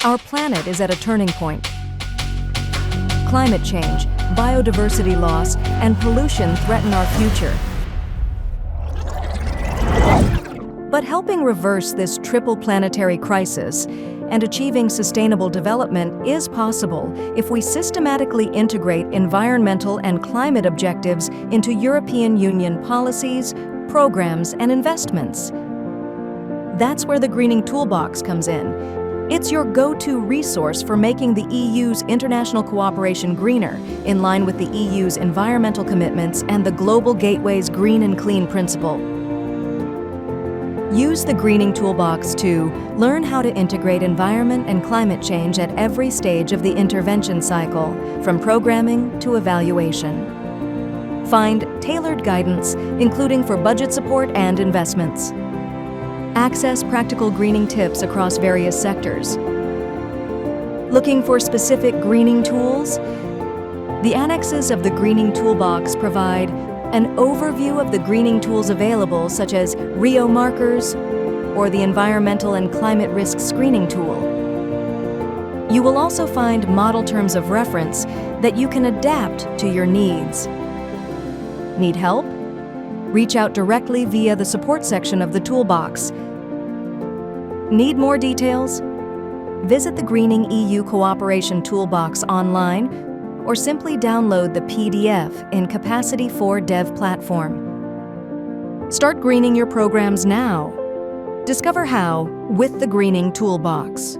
Our planet is at a turning point. Climate change, biodiversity loss, and pollution threaten our future. But helping reverse this triple planetary crisis and achieving sustainable development is possible if we systematically integrate environmental and climate objectives into European Union policies, programs, and investments. That's where the Greening Toolbox comes in. It's your go-to resource for making the EU's international cooperation greener, in line with the EU's environmental commitments and the Global Gateway's Green and Clean principle. Use the Greening Toolbox to learn how to integrate environment and climate change at every stage of the intervention cycle, from programming to evaluation. Find tailored guidance, including for budget support and investments. Access practical greening tips across various sectors. Looking for specific greening tools? The annexes of the Greening Toolbox provide an overview of the greening tools available, such as RIO markers or the Environmental and Climate Risk Screening Tool. You will also find model terms of reference that you can adapt to your needs. Need help? Reach out directly via the support section of the toolbox. Need more details? Visit the Greening EU Cooperation Toolbox online or simply download the PDF in Capacity 4 Dev platform. Start greening your programs now. Discover how with the Greening Toolbox.